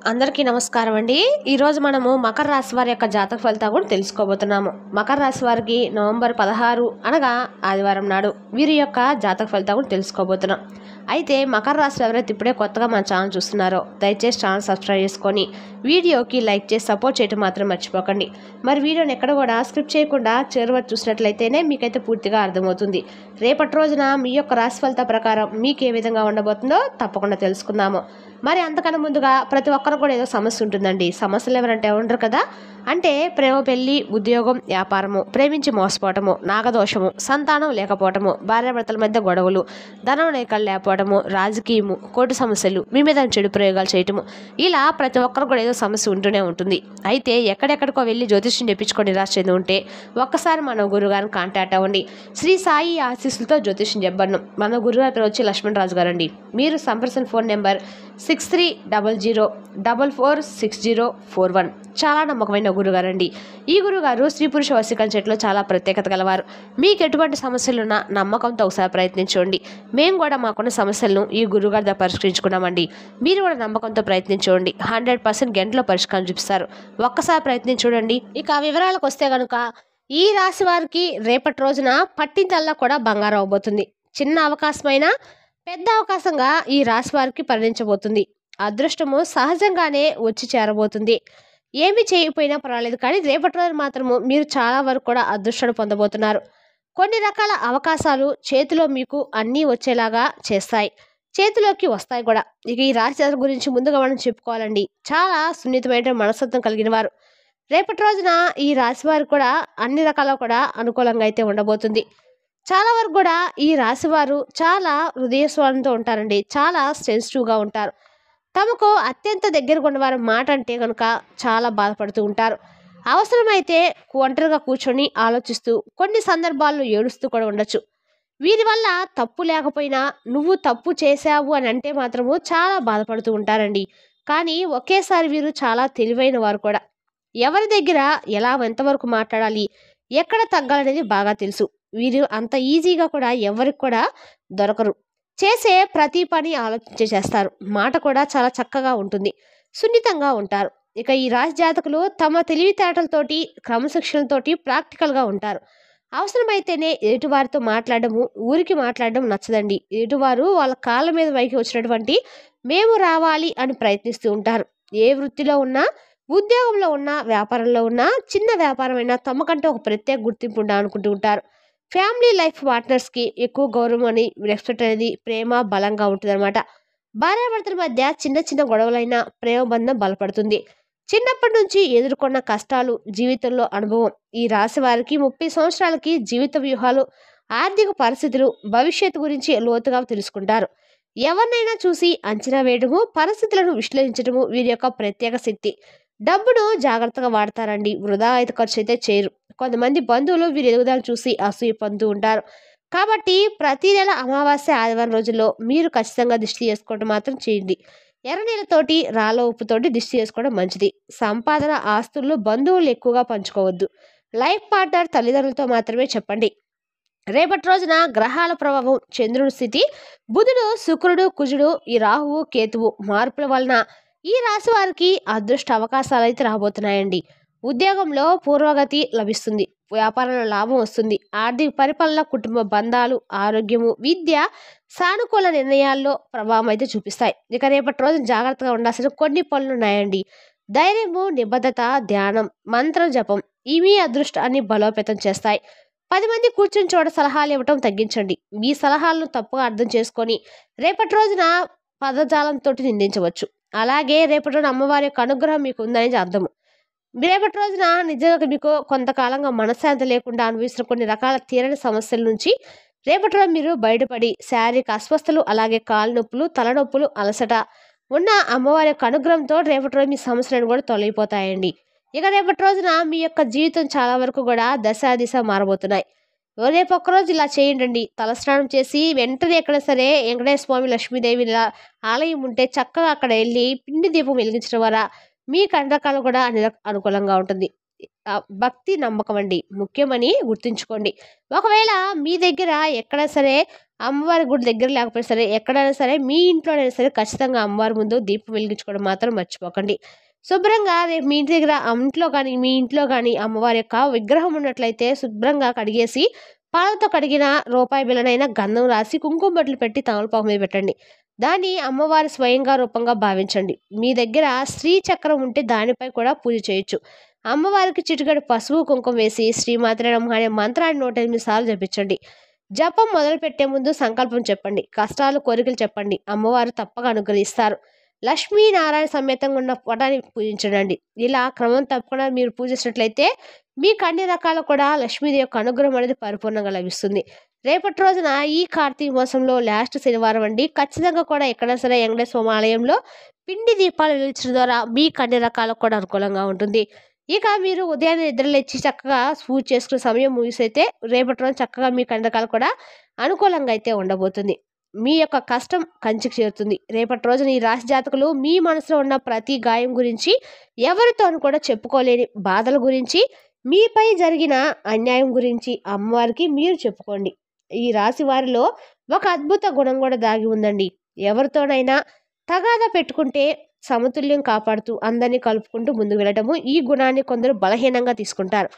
అందరికీ నమస్కారం అండి. ఈరోజు మనము మకర రాశి వారి యొక్క జాతక ఫలితాలు కూడా తెలుసుకోబోతున్నాము. మకర రాశి వారికి నవంబర్ 16 అనగా ఆదివారం నాడు వీరి యొక్క జాతక ఫలితాలు కూడా తెలుసుకోబోతున్నాం. అయితే మకర రాశి ఎవరైతే ఇప్పుడే కొత్తగా మన ఛానల్ చూస్తున్నారో దయచేసి ఛానల్ సబ్స్క్రైబ్ చేసుకొని వీడియోకి లైక్ చేసి సపోర్ట్ చేయడం మాత్రం మర్చిపోకండి. మరి వీడియోని ఎక్కడ కూడా స్క్రిప్ట్ చేయకుండా చివరి చూసినట్లయితేనే మీకైతే పూర్తిగా అర్థమవుతుంది. రేపటి రోజున మీ యొక్క రాశి ఫలిత ప్రకారం మీకు ఏ విధంగా ఉండబోతుందో తప్పకుండా తెలుసుకుందాము. మరి అంతకన్నా ముందుగా ప్రతి ఒక్కరు కూడా ఏదో సమస్య ఉంటుందండి. సమస్యలు ఎవరంటే ఉండరు కదా, అంటే ప్రేమ, పెళ్లి, ఉద్యోగం, వ్యాపారము, ప్రేమించి మోసపోవటము, నాగదోషము, సంతానం లేకపోవటము, భార్యాభర్తల మధ్య గొడవలు, ధనం లేకలు లేకపోవటము, రాజకీయము, కోర్టు సమస్యలు, మీ మీద చెడు ప్రయోగాలు చేయటము, ఇలా ప్రతి ఒక్కరు కూడా ఏదో సమస్య ఉంటూనే ఉంటుంది. అయితే ఎక్కడెక్కడికో వెళ్ళి జ్యోతిష్యం చెప్పించుకొని నిరాశ చెంది ఉంటే ఒక్కసారి మన గురుగారిని కాంటాక్ట్ అవ్వండి. శ్రీ సాయి ఆశీస్సులతో జ్యోతిష్యం చెప్పబడను. మన గురుగారి పేరు వచ్చి లక్ష్మణరాజు గారు అండి. మీరు సంప్రదించిన ఫోన్ నెంబర్ 6300446041. చాలా నమ్మకమైన గురుగారండి. ఈ గురుగారు స్త్రీ పురుష వశీకరణ చెట్టులో చాలా ప్రత్యేకత గలవారు. మీకు ఎటువంటి సమస్యలున్నా నమ్మకంతో ఒకసారి ప్రయత్నించండి. మేము కూడా మాకున్న సమస్యలను ఈ గురుగారి దగ్గర పరిష్కరించుకున్నామండి. మీరు కూడా నమ్మకంతో ప్రయత్నించండి. 100% గంటలో పరిష్కారం చూపిస్తారు. ఒక్కసారి ప్రయత్నించండి. ఇక వివరాలకు వస్తే కనుక ఈ రాశి వారికి రేపటి రోజున పట్టిందల్లా కూడా బంగారం అవబోతుంది. చిన్న అవకాశమైనా పెద్ద అవకాశంగా ఈ రాశి వారికి పరిణించబోతుంది. అదృష్టము సహజంగానే వచ్చి చేరబోతుంది. ఏమి చేయకపోయినా పర్వాలేదు, కానీ రేపటి రోజు మాత్రము మీరు చాలా వరకు కూడా అదృష్టాన్ని పొందబోతున్నారు. కొన్ని రకాల అవకాశాలు చేతిలో మీకు అన్నీ వచ్చేలాగా చేస్తాయి, చేతిలోకి వస్తాయి కూడా. ఇక ఈ రాశి వారి గురించి ముందుగా మనం చెప్పుకోవాలండి. చాలా సున్నితమైన మనస్తత్వం కలిగిన వారు. రేపటి రోజున ఈ రాశి వారు కూడా అన్ని రకాల కూడా అనుకూలంగా అయితే ఉండబోతుంది. చాలా వరకు కూడా ఈ రాశివారు చాలా హృదయస్వాలంతో ఉంటారండి. చాలా సెన్సిటివ్గా ఉంటారు. తమకు అత్యంత దగ్గరగా ఉన్నవారు మాట అంటే కనుక చాలా బాధపడుతూ ఉంటారు. అవసరమైతే ఒంటరిగా కూర్చొని ఆలోచిస్తూ కొన్ని సందర్భాల్లో ఏడుస్తూ కూడా ఉండొచ్చు. వీరి వల్ల తప్పు లేకపోయినా నువ్వు తప్పు చేశావు అని అంటే మాత్రము చాలా బాధపడుతూ ఉంటారండి. కానీ ఒకేసారి వీరు చాలా తెలివైన వారు కూడా. ఎవరి దగ్గర ఎలా ఎంతవరకు మాట్లాడాలి, ఎక్కడ తగ్గాలనేది బాగా తెలుసు. వీరు అంత ఈజీగా కూడా ఎవరికి కూడా దొరకరు. చేసే ప్రతి పని ఆలోచించే చేస్తారు. మాట కూడా చాలా చక్కగా ఉంటుంది, సున్నితంగా ఉంటారు. ఇక ఈ రాశి జాతకులు తమ తెలివితేటలతోటి, క్రమశిక్షణతోటి ప్రాక్టికల్గా ఉంటారు. అవసరమైతేనే ఎదుటివారితో మాట్లాడము, ఊరికి మాట్లాడడం నచ్చదండి. ఎదుటివారు వాళ్ళ కాళ్ళ మీద పైకి వచ్చినటువంటి మేము రావాలి అని ప్రయత్నిస్తూ ఉంటారు. ఏ వృత్తిలో ఉన్నా, ఉద్యోగంలో ఉన్నా, వ్యాపారంలో ఉన్నా, చిన్న వ్యాపారమైనా తమకంటే ఒక ప్రత్యేక గుర్తింపు ఉండాలనుకుంటూ ఉంటారు. ఫ్యామిలీ లైఫ్ పార్ట్నర్స్కి ఎక్కువ గౌరవం అని, రెస్పెక్ట్ అనేది, ప్రేమ బలంగా ఉంటుంది అనమాట. భార్యాభర్తల మధ్య చిన్న చిన్న గొడవలైనా ప్రేమ బంధం బలపడుతుంది. చిన్నప్పటి నుంచి ఎదుర్కొన్న కష్టాలు, జీవితంలో అనుభవం ఈ రాశి వారికి 30 సంవత్సరాలకి జీవిత వ్యూహాలు, ఆర్థిక పరిస్థితులు, భవిష్యత్తు గురించి లోతుగా తెలుసుకుంటారు. ఎవరినైనా చూసి అంచనా వేయడము, పరిస్థితులను విశ్లేషించడము వీరి యొక్క ప్రత్యేక శక్తి. డబ్బును జాగ్రత్తగా వాడతారండి. వృధా అయితే ఖర్చు అయితే చేయరు. కొంతమంది బంధువులు వీరి ఎదుగుదల చూసి అసూయ పొందుతూ ఉంటారు. కాబట్టి ప్రతి నెల అమావాస్య, ఆదివారం రోజుల్లో మీరు ఖచ్చితంగా దిష్టి చేసుకోవడం మాత్రం చేయండి. ఎర్ర నీళ్ళతోటి, రాళ్ళ ఉప్పుతోటి దిష్టి చేసుకోవడం మంచిది. సంపాదన, ఆస్తుల్లో బంధువులు ఎక్కువగా పంచుకోవద్దు. లైఫ్ పార్ట్నర్ తల్లిదండ్రులతో మాత్రమే చెప్పండి. రేపటి రోజున గ్రహాల ప్రభావం, చంద్రుడి స్థితి, బుధుడు, శుక్రుడు, కుజుడు, ఈ రాహువు, కేతువు మార్పుల వలన ఈ రాశి వారికి అదృష్ట అవకాశాలు అయితే రాబోతున్నాయండి. ఉద్యోగంలో పూర్వగతి లభిస్తుంది. వ్యాపారంలో లాభం వస్తుంది. ఆర్థిక పరిపాలన, కుటుంబ బంధాలు, ఆరోగ్యము, విద్య, సానుకూల నిర్ణయాల్లో ప్రభావం అయితే చూపిస్తాయి. ఇక రేపటి రోజు జాగ్రత్తగా ఉండాల్సిన కొన్ని పనులు ఉన్నాయండి. ధైర్యము, నిబద్ధత, ధ్యానం, మంత్రం జపం ఇవి అదృష్టాన్ని బలోపేతం చేస్తాయి. 10 మంది కూర్చుని చోట సలహాలు ఇవ్వటం తగ్గించండి. మీ సలహాలను తప్పుగా అర్థం చేసుకొని రేపటి రోజున పదజాలంతో నిందించవచ్చు. అలాగే రేపటి రోజున అమ్మవారి యొక్క అనుగ్రహం మీకు ఉందని అర్థము. రేపటి రోజున నిజంగా మీకు కొంతకాలంగా మనశ్శాంతి లేకుండా అనుభవిస్తున్న కొన్ని రకాల తీరని సమస్యల నుంచి రేపటి రోజు మీరు బయటపడి శారీరక అస్వస్థలు, అలాగే కాలు నొప్పులు, తలనొప్పులు, అలసట ఉన్న అమ్మవారి యొక్క అనుగ్రహంతో రేపటి రోజు మీ సమస్యలను కూడా తొలగిపోతాయండి. ఇక రేపటి రోజున మీ యొక్క జీవితం చాలా వరకు కూడా దశ దిశ మారబోతున్నాయి. రేపు ఒక్కరోజు ఇలా చేయండి. తలస్నానం చేసి వెంటనే ఎక్కడ సరే వెంకటేశ్వర స్వామి, లక్ష్మీదేవి ఆలయం ఉంటే చక్కగా అక్కడ వెళ్ళి పిండి దీపం వెలిగించడం వల్ల మీకు అన్ని రకాలు కూడా అనుకూలంగా ఉంటుంది. భక్తి, నమ్మకం అండి ముఖ్యమని గుర్తుంచుకోండి. ఒకవేళ మీ దగ్గర ఎక్కడా సరే అమ్మవారి గుడి దగ్గర లేకపోయినా సరే, ఎక్కడైనా సరే మీ ఇంట్లోనైనా సరే ఖచ్చితంగా అమ్మవారి ముందు దీపం వెలిగించుకోవడం మాత్రం మర్చిపోకండి. శుభ్రంగా రేపు మీ ఇంటి దగ్గర ఇంట్లో కానీ, మీ ఇంట్లో కానీ అమ్మవారి యొక్క విగ్రహం ఉన్నట్లయితే శుభ్రంగా కడిగేసి, పాలతో కడిగిన రూపాయి బిళ్ళనైనా గంధం రాసి, కుంకుమ బొట్లు పెట్టి తమలపాకు మీద పెట్టండి. దాన్ని అమ్మవారి స్వయంగా రూపంగా భావించండి. మీ దగ్గర శ్రీ చక్రం ఉంటే దానిపై కూడా పూజ చేయొచ్చు. అమ్మవారికి చిటికెడు పసుపు, కుంకుమ వేసి శ్రీమాత్రే నమః అనే మంత్రాన్ని 108 సార్లు జపించండి. జపం మొదలుపెట్టే ముందు సంకల్పం చెప్పండి. కష్టాలు, కోరికలు చెప్పండి. అమ్మవారు తప్పక అనుగ్రహిస్తారు. లక్ష్మీనారాయణ సమేతంగా ఉన్న పటాన్ని పూజించండి. ఇలా క్రమం తప్పకుండా మీరు పూజించినట్లయితే మీకు అన్ని రకాల కూడా లక్ష్మీదేవి యొక్క అనుగ్రహం అనేది పరిపూర్ణంగా లభిస్తుంది. రేపటి రోజున ఈ కార్తీక మాసంలో లాస్ట్ శనివారం అండి. ఖచ్చితంగా కూడా ఎక్కడైనా సరే వెంకటేశ్వర స్వామి ఆలయంలో పిండి దీపాలు వెలిగించడం ద్వారా మీకు అన్ని రకాలకు కూడా అనుకూలంగా ఉంటుంది. ఇక మీరు ఉదయాన్నే నిద్రలేచి చక్కగా పూజ చేసుకునే సమయం ముగిసైతే రేపటి రోజు చక్కగా మీకు అన్ని రకాలు కూడా అనుకూలంగా అయితే ఉండబోతుంది. మీ యొక్క కష్టం కంచికి చేరుతుంది. రేపటి రోజున ఈ రాశి జాతకులు మీ మనసులో ఉన్న ప్రతి గాయం గురించి, ఎవరితోనూ కూడా చెప్పుకోలేని బాధల గురించి, మీపై జరిగిన అన్యాయం గురించి అమ్మవారికి మీరు చెప్పుకోండి. ఈ రాశి వారిలో ఒక అద్భుత గుణం కూడా దాగి ఉందండి. ఎవరితోనైనా తగాదా పెట్టుకుంటే సమతుల్యం కాపాడుతూ అందరినీ కలుపుకుంటూ ముందుకు వెళ్ళటము. ఈ గుణాన్ని కొందరు బలహీనంగా తీసుకుంటారు.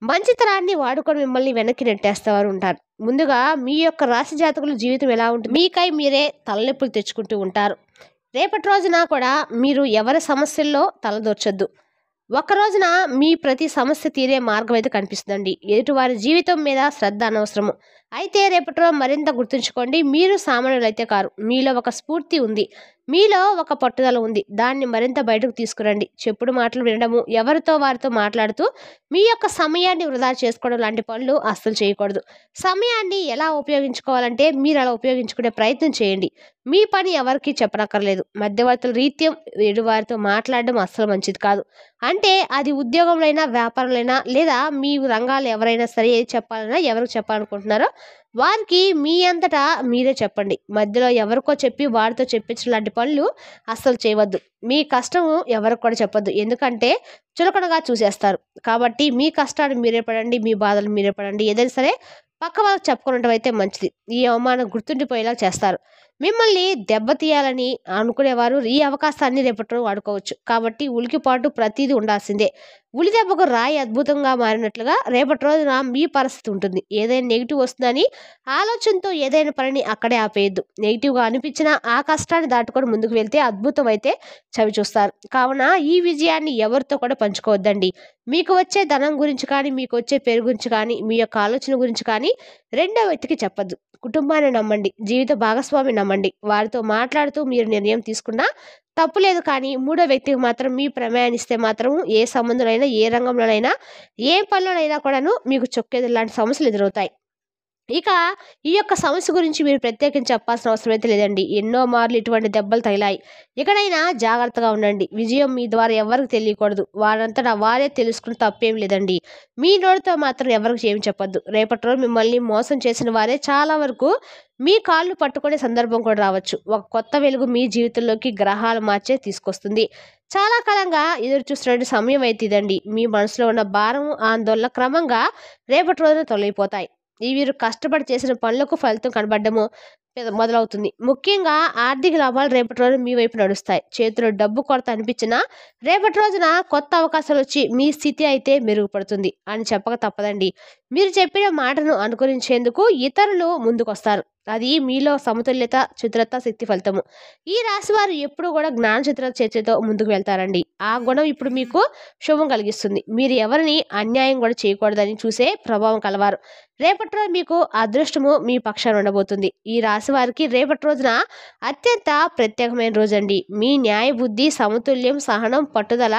మంచితనాన్ని వాడుకొని మిమ్మల్ని వెనక్కి నెట్టేస్తేవారు ఉంటారు. ముందుగా మీ యొక్క రాశి జాతకుల జీవితం ఎలా ఉంటుంది? మీకై మీరే తలనొప్పులు తెచ్చుకుంటూ ఉంటారు. రేపటి రోజున కూడా మీరు ఎవరి సమస్యల్లో తలదూర్చొద్దు. ఒక్క రోజున మీ ప్రతి సమస్య తీరే మార్గం అయితే కనిపిస్తుందండి. ఎదుటివారి జీవితం మీద శ్రద్ధ అనవసరము. అయితే రేపటి రోజు మరింత గుర్తుంచుకోండి, మీరు సామాన్యులైతే కారు. మీలో ఒక స్ఫూర్తి ఉంది. మీలో ఒక పట్టుదల ఉంది. దాన్ని మరింత బయటకు తీసుకురండి. చెప్పుడు మాటలు వినడము, ఎవరితో వారితో మాట్లాడుతూ మీ యొక్క సమయాన్ని వృధా చేసుకోవడం లాంటి పనులు అస్సలు చేయకూడదు. సమయాన్ని ఎలా ఉపయోగించుకోవాలంటే మీరు అలా ఉపయోగించుకునే ప్రయత్నం చేయండి. మీ పని ఎవరికి చెప్పనక్కర్లేదు. మధ్యవర్తుల రీత్యం ఎదుటివారితో మాట్లాడడం అస్సలు మంచిది కాదు. అంటే అది ఉద్యోగంలో వ్యాపారంలో లేదా మీ రంగాలు ఎవరైనా సరే ఏది చెప్పాలన్నా, ఎవరికి చెప్పాలనుకుంటున్నారో వారికి మీ అంతటా మీరే చెప్పండి. మధ్యలో ఎవరికో చెప్పి వారితో చెప్పించడం లాంటి పనులు అస్సలు చేయవద్దు. మీ కష్టం ఎవరికి కూడా చెప్పొద్దు. ఎందుకంటే చులకనగా చూసేస్తారు. కాబట్టి మీ కష్టాన్ని మీరే పడండి, మీ బాధలు మీరే పడండి. ఏదైనా సరే పక్క వాళ్ళకి చెప్పుకోవడం అయితే మంచిది. ఈ అవమానం గుర్తుండిపోయేలా చేస్తారు. మిమ్మల్ని దెబ్బతీయాలని అనుకునేవారు ఈ అవకాశాన్ని రేపటి రోజు వాడుకోవచ్చు. కాబట్టి ఉలికిపాటు ప్రతిదీ ఉండాల్సిందే. ఉలి దెబ్బకు రాయి అద్భుతంగా మారినట్లుగా రేపటి రోజున మీ పరిస్థితి ఉంటుంది. ఏదైనా నెగిటివ్ వస్తుందని ఆలోచనతో ఏదైనా పనిని అక్కడే ఆపేయద్దు. నెగిటివ్గా అనిపించిన ఆ కష్టాన్ని దాటుకొని ముందుకు వెళ్తే అద్భుతం అయితే చవి చూస్తారు. కావున ఈ విజయాన్ని ఎవరితో కూడా పంచుకోవద్దండి. మీకు వచ్చే ధనం గురించి కానీ, మీకు వచ్చే పేరు గురించి కానీ, మీ యొక్క ఆలోచన గురించి కానీ రెండో వ్యక్తికి చెప్పద్దు. కుటుంబాన్ని నమ్మండి. జీవిత భాగస్వామి నమ్మండి. వారితో మాట్లాడుతూ మీరు నిర్ణయం తీసుకున్నా తప్పు లేదు. కానీ మూడో వ్యక్తికి మాత్రం మీ ప్రమేయాన్ని ఇస్తే మాత్రం ఏ సంబంధంలోనైనా, ఏ రంగంలోనైనా, ఏ పనిలోనైనా కూడాను మీకు చొక్కేది లాంటి సమస్యలు ఎదురవుతాయి. ఇక ఈ యొక్క సమస్య గురించి మీరు ప్రత్యేకించి చెప్పాల్సిన అవసరం అయితే లేదండి. ఎన్నో మార్లు ఇటువంటి దెబ్బలు తగిలాయి. ఇకనైనా జాగ్రత్తగా ఉండండి. విజయం మీ ద్వారా ఎవరికి తెలియకూడదు. వారంతటా వారే తెలుసుకుని తప్పేం లేదండి. మీ నోటితో మాత్రం ఎవరికి ఏమి చెప్పొద్దు. రేపటి రోజు మిమ్మల్ని మోసం చేసిన వారే చాలా వరకు మీ కాళ్ళు పట్టుకునే సందర్భం కూడా రావచ్చు. ఒక కొత్త వెలుగు మీ జీవితంలోకి గ్రహాలు మార్చే తీసుకొస్తుంది. చాలా కాలంగా ఎదురు చూస్తున్న సమయం అయితే ఇదండి. మీ మనసులో ఉన్న భారం, ఆందోళన క్రమంగా రేపటి రోజున తొలగిపోతాయి. వీరు కష్టపడి చేసిన పనులకు ఫలితం కనబడము మొదలవుతుంది. ముఖ్యంగా ఆర్థిక లాభాలు రేపటి రోజు మీ వైపు నడుస్తాయి. చేతిలో డబ్బు కొరత అనిపించినా రేపటి రోజున కొత్త అవకాశాలు వచ్చి మీ స్థితి అయితే మెరుగుపడుతుంది అని చెప్పక తప్పదండి. మీరు చెప్పిన మాటను అనుకరించేందుకు ఇతరులు ముందుకొస్తారు. అది మీలో సమతుల్యత, చతురత, శక్తి ఫలితము. ఈ రాశి వారు ఎప్పుడు కూడా జ్ఞాన చతురత చర్చతో ముందుకు వెళ్తారండి. ఆ గుణం ఇప్పుడు మీకు శుభం కలిగిస్తుంది. మీరు ఎవరిని అన్యాయం కూడా చేయకూడదని చూసే ప్రభావం కలవారు. రేపటి రోజు మీకు అదృష్టము మీ పక్షాన ఉండబోతుంది. ఈ రాశి వారికి రేపటి రోజున అత్యంత ప్రత్యేకమైన రోజండి. మీ న్యాయ బుద్ధి, సమతుల్యం, సహనం, పట్టుదల,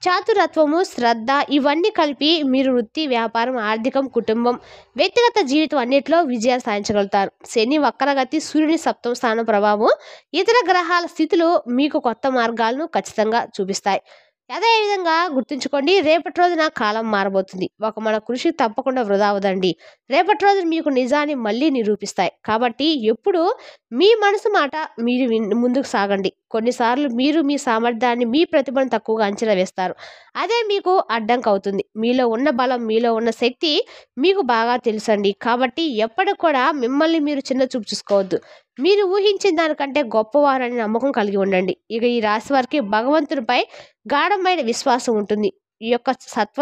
చాతురత్వము, శ్రద్ధ ఇవన్నీ కలిపి మీరు వృత్తి, వ్యాపారం, ఆర్థికం, కుటుంబం, వ్యక్తిగత జీవితం అన్నిటిలో విజయాలు సాధించగలుగుతారు. శని వక్రగతి, సూర్యుని సప్తమ స్థానం ప్రభావం, ఇతర గ్రహాల స్థితులు మీకు కొత్త మార్గాలను ఖచ్చితంగా చూపిస్తాయి. అదేవిధంగా గుర్తుంచుకోండి, రేపటి రోజున కాలం మారబోతుంది. మన కృషి తప్పకుండా వృధా అవదండి. రేపటి రోజున మీకు నిజాన్ని మళ్ళీ నిరూపిస్తాయి. కాబట్టి ఎప్పుడు మీ మనసు మాట మీరు ముందుకు సాగండి. కొన్నిసార్లు మీరు మీ సామర్థ్యాన్ని, మీ ప్రతిభను తక్కువగా అంచనా వేస్తారు. అదే మీకు అడ్డంకి అవుతుంది. మీలో ఉన్న బలం, మీలో ఉన్న శక్తి మీకు బాగా తెలుసండి. కాబట్టి ఎప్పటికి కూడా మిమ్మల్ని మీరు చిన్న చూపు చూసుకోవద్దు. మీరు ఊహించిన దానికంటే గొప్పవారని నమ్మకం కలిగి ఉండండి. ఇక ఈ రాశి వారికి భగవంతునిపై గాఢమైన విశ్వాసం ఉంటుంది. ఈ యొక్క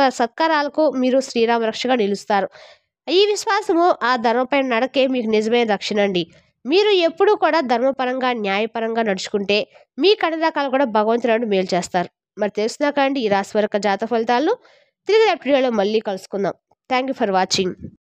సత్కారాలకు మీరు శ్రీరామ రక్షగా నిలుస్తారు. ఈ విశ్వాసము, ఆ ధర్మపైన నడకే మీకు నిజమైన రక్షణ అండి. మీరు ఎప్పుడూ కూడా ధర్మపరంగా, న్యాయపరంగా నడుచుకుంటే మీకు అన్ని రకాలు కూడా భగవంతుడు మేలు చేస్తారు. మరి తెలుసునా అండి ఈ రాశి వారి యొక్క జాతక ఫలితాలను? తిరిగి రేపటి వీడియోలో మళ్ళీ కలుసుకుందాం. Thank you for watching.